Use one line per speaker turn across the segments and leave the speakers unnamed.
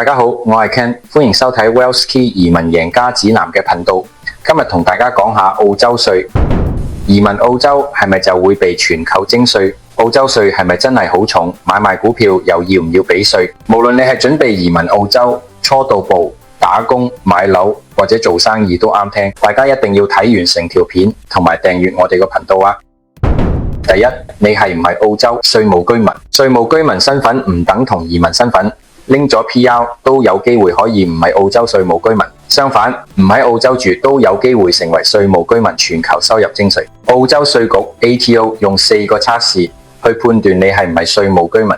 大家好，我係 Ken， 歡迎收睇 WellsKey 移民贏家指南嘅頻道。今日同大家講下澳洲稅。移民澳洲係咪就會被全球徵稅？澳洲稅係咪真係好重？買賣股票又要唔要俾稅？無論你係準備移民澳洲、初到埗、打工、買樓或者做生意都啱聽。大家一定要睇完成條片，同埋訂閱我哋個頻道啊！第一，你係唔係澳洲稅務居民？稅務居民身份唔等同移民身份，拎咗 PR 都有機會可以唔係澳洲稅務居民。相反，唔喺澳洲住都有機會成為稅務居民，全球收入徵稅。澳洲稅局 ATO 用4個測試去判斷你係唔係稅務居民。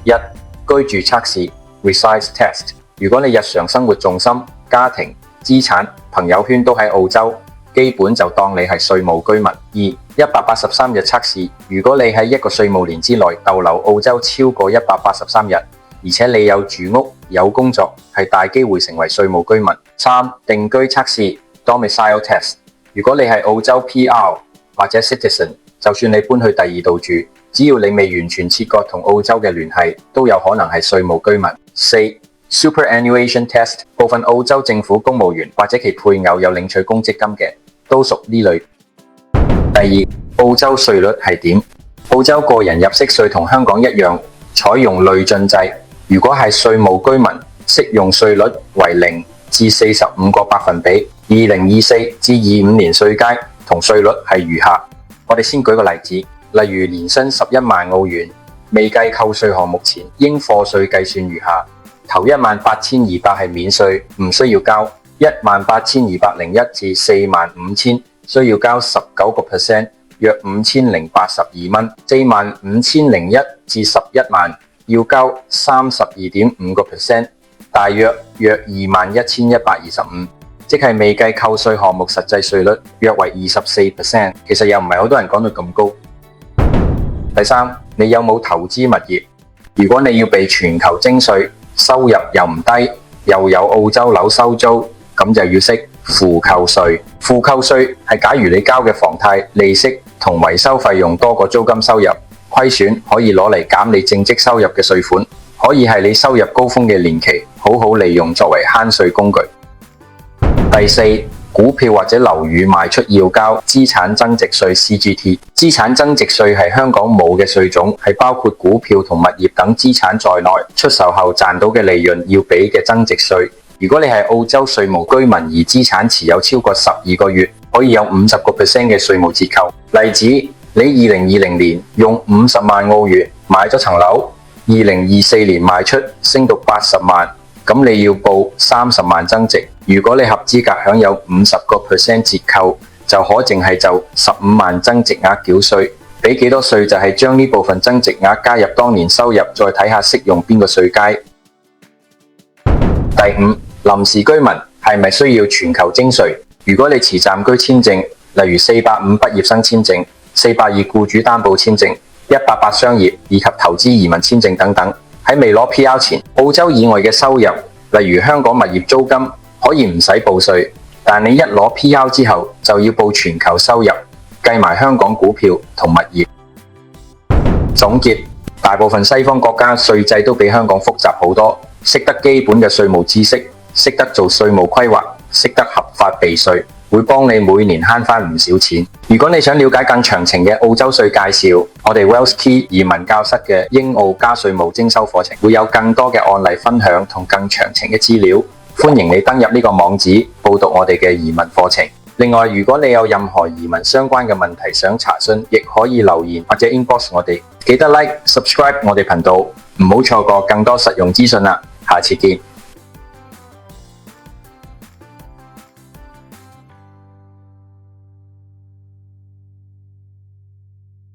一、居住測試 Reside Test。如果你日常生活重心、家庭、資產、朋友圈都喺澳洲，基本就當你係稅務居民。二、183日測試。如果你喺一個稅務年之內逗留澳洲超過183日，而且你有住屋、有工作，係大機會成為稅務居民。三、定居測試 Domicile Test。如果你係澳洲 PR 或者 Citizen， 就算你搬去第二度住，只要你未完全切割同澳洲嘅聯繫，都有可能係稅務居民。四、Superannuation Test。部分澳洲政府公務員或者其配偶有領取公積金嘅，都屬呢類。第二，澳洲稅率係點？澳洲個人入息稅同香港一樣，採用累進制。如果係稅務居民，適用稅率為0至45個百分比。2024至25年稅階同稅率係如下。我哋先舉個例子，例如年薪11萬澳元，未計扣稅項目前，應課稅計算如下：頭18200係免稅，唔需要交；18201至45000需要交19%，約5082蚊；45001至11萬要交32.5%，大約21125，即係未計扣稅項目實際稅率約為24%。其實又唔係好多人講到咁高。第三，你有冇投資物業？如果你要被全球徵稅，收入又唔低，又有澳洲樓收租，咁就要識負扣稅。負扣稅係假如你交嘅房貸、利息同維修費用多過租金收入，虧損可以攞嚟減你正職收入嘅稅款，可以係你收入高峰嘅年期，好好利用作為慳稅工具。第四，股票或者樓宇賣出要交資產增值稅 CGT。資產增值稅係香港冇嘅稅種，係包括股票同物業等資產在內，出售後賺到嘅利潤要俾嘅增值稅。如果你係澳洲稅務居民而資產持有超過12個月，可以有50% 嘅稅務折扣。例子，你2020年用50萬澳元買咗層樓，2024年賣出升到80萬，咁你要報30萬增值。如果你合資格享有50% 折扣，就可淨係就15萬增值額繳稅。俾幾多稅就係將呢部分增值額加入當年收入，再睇下適用邊個稅階。第五，臨時居民係咪需要全球徵稅？如果你持暫居簽證，例如485畢業生簽證、482僱主擔保簽證、188商業以及投資移民簽證等等，喺未攞 PR 前，澳洲以外嘅收入，例如香港物業租金，可以唔使報稅，但你一攞 PR 之後，就要報全球收入，計埋香港股票同物業。總結，大部分西方國家稅制都比香港複雜好多，識得基本嘅稅務知識，識得做稅務規劃，識得合法避稅，會幫你每年慳返唔少錢。如果你想了解更詳情嘅澳洲稅介紹，我哋 WellsKey 移民教室嘅英澳加稅務徵收課程會有更多嘅案例分享同更詳情嘅資料，歡迎你登入呢個網址報讀我哋嘅移民課程。另外，如果你有任何移民相關嘅問題想查詢，亦可以留言或者 inbox 我哋。記得 like、subscribe 我哋頻道，唔好錯過更多實用資訊啦！下次見。